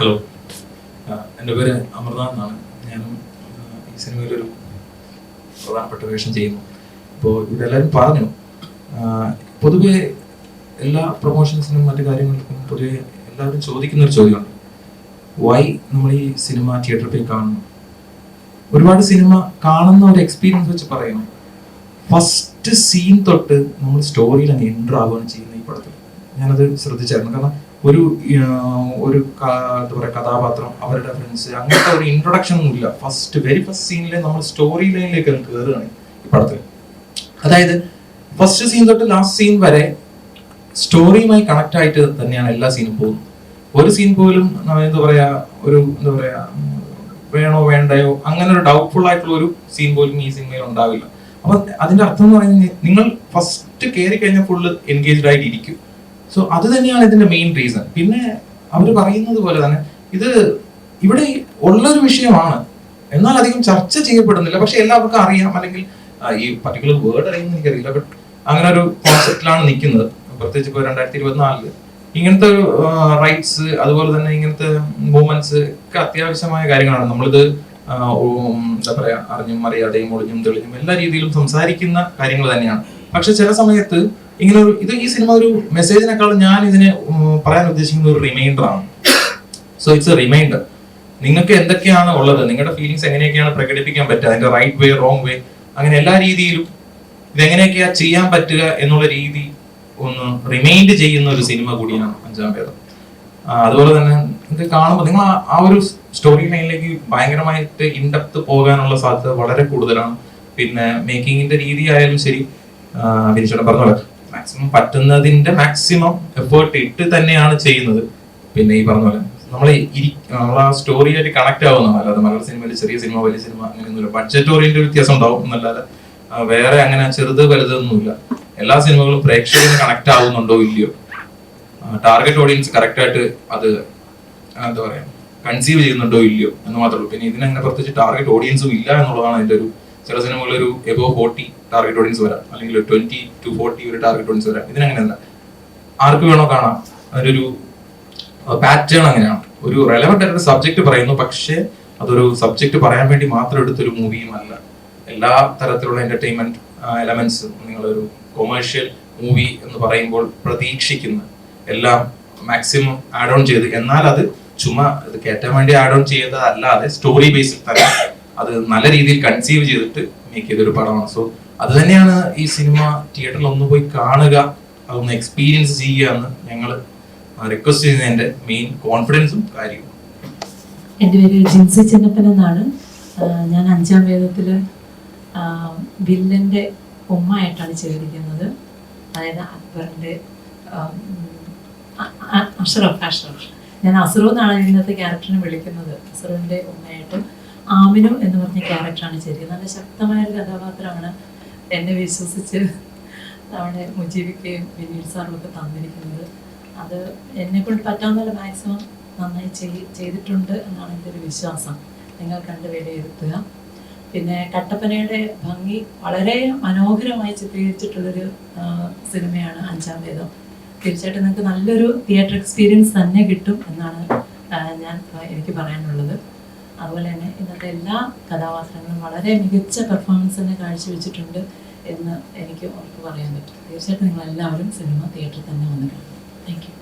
Hello, എൻ്റെ പേര് അമർനാഥ് എന്നാണ്. ഞാനും ഈ സിനിമയിലൊരു പ്രധാനപ്പെട്ട വേഷം ചെയ്യുന്നു. ഇപ്പോൾ ഇവരെല്ലാവരും പറഞ്ഞു, പൊതുവെ എല്ലാ പ്രൊമോഷൻസിനും മറ്റു കാര്യങ്ങൾക്കും പൊതുവെ എല്ലാവരും ചോദിക്കുന്നൊരു ചോദ്യമുണ്ട്, വൈ നമ്മൾ ഈ സിനിമ തിയേറ്ററിൽ പോയി കാണുന്നു. ഒരുപാട് സിനിമ കാണുന്ന ഒരു എക്സ്പീരിയൻസ് വെച്ച് പറയുന്നു, ഫസ്റ്റ് സീൻ തൊട്ട് നമ്മൾ സ്റ്റോറിയിൽ അങ്ങ് എൻ്റർ ആവുകയാണ് ചെയ്യുന്നത് ഈ പടത്തിൽ. ഞാനത് ശ്രദ്ധിച്ചായിരുന്നു. കാരണം ഒരു എന്താ പറയുക, കഥാപാത്രം, അവരുടെ ഫ്രണ്ട്സ്, അങ്ങനത്തെ ഒരു ഇൻട്രൊഡക്ഷൻ ഒന്നും ഇല്ല. വെരി ഫസ്റ്റ് സീനിലെ നമ്മൾ സ്റ്റോറി ലൈനിലേക്ക് കയറുകയാണ് ഈ പടത്തിൽ. അതായത് ഫസ്റ്റ് സീൻ തൊട്ട് ലാസ്റ്റ് സീൻ വരെ സ്റ്റോറിയുമായി കണക്ട് ആയിട്ട് തന്നെയാണ് എല്ലാ സീനും പോകുന്നത്. ഒരു സീൻ പോലും എന്താ പറയാ, വേണോ വേണ്ടയോ അങ്ങനെ ഒരു ഡൗട്ട്ഫുൾ ആയിട്ടുള്ള ഒരു സീൻ പോലും ഈ സിനിമയിൽ ഉണ്ടാവില്ല. അപ്പൊ അതിന്റെ അർത്ഥം എന്ന് പറയുന്നത്, നിങ്ങൾ ഫസ്റ്റ് കയറി കഴിഞ്ഞാൽ ഫുള്ള് എൻഗേജ്ഡ് ആയിട്ട് ഇരിക്കും. സോ അത് തന്നെയാണ് ഇതിന്റെ മെയിൻ റീസൺ. പിന്നെ അവർ പറയുന്നത് പോലെ തന്നെ ഇത് ഇവിടെ ഉള്ളൊരു വിഷയമാണ്, എന്നാൽ അധികം ചർച്ച ചെയ്യപ്പെടുന്നില്ല. പക്ഷെ എല്ലാവർക്കും അറിയാം, അല്ലെങ്കിൽ ഈ പർട്ടിക്കുലർ വേർഡ് അറിയുമെന്ന് എനിക്കറിയില്ല, ബട്ട് അങ്ങനെ ഒരു കോൺസെപ്റ്റിലാണ് നിൽക്കുന്നത്. പ്രത്യേകിച്ച് ഇപ്പോൾ 2024 ഇങ്ങനത്തെ ഒരു റൈറ്റ്സ്, അതുപോലെ തന്നെ ഇങ്ങനത്തെ മൂവ്മെന്റ്സ് ഒക്കെ അത്യാവശ്യമായ കാര്യങ്ങളാണ്. നമ്മളിത് എന്താ പറയാ, അറിഞ്ഞും അറിയാതെയും ഒളിഞ്ഞും തെളിഞ്ഞും എല്ലാ രീതിയിലും സംസാരിക്കുന്ന കാര്യങ്ങൾ തന്നെയാണ്. പക്ഷെ ചില സമയത്ത് ഇങ്ങനെ ഈ സിനിമ ഒരു മെസ്സേജിനേക്കാളും ഞാൻ ഇതിനെ പറയാൻ ഉദ്ദേശിക്കുന്ന ഒരു റിമൈൻഡർ ആണ്. So it's a reminder. നിങ്ങൾക്ക് എന്തൊക്കെയാണ് ഉള്ളത്, നിങ്ങളുടെ ഫീലിങ്സ് എങ്ങനെയൊക്കെയാണ് പ്രകടിപ്പിക്കാൻ പറ്റുക, അതിന്റെ റൈറ്റ് വേ, റോങ് വേ, അങ്ങനെ എല്ലാ രീതിയിലും ഇതെങ്ങനെയൊക്കെയാ ചെയ്യാൻ പറ്റുക എന്നുള്ള രീതി ഒന്ന് റിമൈൻഡ് ചെയ്യുന്ന ഒരു സിനിമ കൂടിയാണ് അഞ്ചാം വേദം. അതുപോലെ തന്നെ ഇത് കാണുമ്പോൾ നിങ്ങൾ ആ ഒരു സ്റ്റോറി ലൈനിലേക്ക് ഭയങ്കരമായിട്ട് ഇൻഡെപ്ത് പോകാനുള്ള സാധ്യത വളരെ കൂടുതലാണ്. പിന്നെ മേക്കിങ്ങിന്റെ രീതി ആയാലും ശരി, വിനിച്ചോടെ പറഞ്ഞ പോലെ മാക്സിമം പറ്റുന്നതിന്റെ മാക്സിമം എഫേർട്ട് ഇട്ട് തന്നെയാണ് ചെയ്യുന്നത്. പിന്നെ ഈ പറഞ്ഞ പോലെ നമ്മൾ ആ സ്റ്റോറിയായിട്ട് കണക്ട് ആവുന്നതാണ്. അല്ലാതെ മലയാള സിനിമയിൽ ചെറിയ സിനിമ, വലിയ സിനിമ അങ്ങനെയൊന്നുമില്ല. ബഡ്ജറ്റ് ഓറിയന്റ് വ്യത്യാസം ഉണ്ടാവും എന്നല്ലാതെ വേറെ അങ്ങനെ ചെറുത് വലുതൊന്നുമില്ല. എല്ലാ സിനിമകളും പ്രേക്ഷകന് കണക്ട് ആവുന്നുണ്ടോ ഇല്ലയോ, ടാർഗറ്റ് ഓഡിയൻസ് കറക്റ്റ് ആയിട്ട് അത് എന്താ പറയാ കൺസീവ് ചെയ്യുന്നുണ്ടോ ഇല്ലയോ എന്ന് മാത്രമേ ഉള്ളൂ. പിന്നെ ഇതിനങ്ങനെ പ്രത്യേകിച്ച് ടാർഗറ്റ് ഓഡിയൻസും ഇല്ല എന്നുള്ളതാണ് അതിന്റെ ഒരു. ചില സിനിമകളിൽ ഒരു എബോവ് 40 ടാർഗറ്റ് ഓഡിയൻസ് വരാം, അല്ലെങ്കിൽ 20 to 40 ഒരു ടാർഗറ്റ് ഓഡിയൻസ് വരാം. ഇതിനങ്ങനെയല്ല, ആർക്ക് വേണോ കാണാം. അതിന്റെ ഒരു പാറ്റേൺ അങ്ങനെയാണ്. ഒരു റെലവെന്റ് ആയിട്ട് സബ്ജക്ട് പറയുന്നു, പക്ഷേ അതൊരു സബ്ജക്ട് പറയാൻ വേണ്ടി മാത്രം എടുത്തൊരു മൂവിയും അല്ല. എല്ലാ തരത്തിലുള്ള എന്റർടൈൻമെന്റ് എലമെന്റ്സും നിങ്ങളൊരു കൊമേഴ്ഷ്യൽ മൂവി എന്ന് പറയുമ്പോൾ പ്രതീക്ഷിക്കുന്ന എല്ലാം മാക്സിമം ആഡ് ഓൺ ചെയ്ത്, എന്നാൽ അത് ചുമ്മാ ഇത് കയറ്റാൻ വേണ്ടി ആഡ് ഓൺ ചെയ്തതല്ലാതെ സ്റ്റോറി ബേസിൽ തന്നെ അത് നല്ല രീതിയിൽ കൺസീവ് ചെയ്തിട്ട് മേക്ക് ചെയ്തൊരു പടമാണ്. സോ അത് തന്നെയാണ് ഈ സിനിമ തിയേറ്ററിൽ ഒന്ന് പോയി കാണുക, അതൊന്ന് എക്സ്പീരിയൻസ് ചെയ്യുക എന്ന് ഞങ്ങൾ റിക്വസ്റ്റ് ചെയ്യുന്നതിന്റെ മെയിൻ കോൺഫിഡൻസും കാര്യവും. എൻ്റെ പേര് ജിൻസി ചിന്നപ്പൻ എന്നാണ്. ഞാൻ അഞ്ചാം വേദത്തില് വില്ലന്റെ ഉമ്മയായിട്ടാണ് ചെയ്തിരിക്കുന്നത്. അതായത് അക്ബറിന്റെ അഷ്റഫ്. ഞാൻ അസുറു എന്നാണ് ഇന്നത്തെ ക്യാരക്ടറിനെ വിളിക്കുന്നത്. അസുറുവിന്റെ ഉമ്മയായിട്ട് ആമിനു എന്ന് പറഞ്ഞ ക്യാരക്ടറാണ് ചെയ്തിരിക്കുന്നത്. നല്ല ശക്തമായൊരു കഥാപാത്രമാണ്. എന്നെ വിശ്വസിച്ച് നമ്മുടെ മുജീബിക്കുകയും വിനീത് സാറും ഒക്കെ തന്നിരിക്കുന്നത്. അത് എന്നെക്കൊണ്ട് പറ്റാവുന്ന മാക്സിമം നന്നായി ചെയ്തിട്ടുണ്ട് എന്നാണ് എൻ്റെ ഒരു വിശ്വാസം. നിങ്ങൾ കണ്ട് വിലയിരുത്തുക. പിന്നെ കട്ടപ്പനയുടെ ഭംഗി വളരെ മനോഹരമായി ചിത്രീകരിച്ചിട്ടുള്ളൊരു സിനിമയാണ് അഞ്ചാം വേദം. തീർച്ചയായിട്ടും നിങ്ങൾക്ക് നല്ലൊരു തിയേറ്റർ എക്സ്പീരിയൻസ് തന്നെ കിട്ടും എന്നാണ് എനിക്ക് പറയാനുള്ളത്. അതുപോലെ തന്നെ ഇന്നത്തെ എല്ലാ കഥാപാത്രങ്ങളും വളരെ മികച്ച പെർഫോമൻസ് തന്നെ കാഴ്ചവെച്ചിട്ടുണ്ട് എന്ന് എനിക്ക് ഉറപ്പ് പറയാൻ പറ്റും. തീർച്ചയായിട്ടും നിങ്ങളെല്ലാവരും സിനിമ തിയേറ്ററിൽ തന്നെ വന്ന് കാണും. Thank you.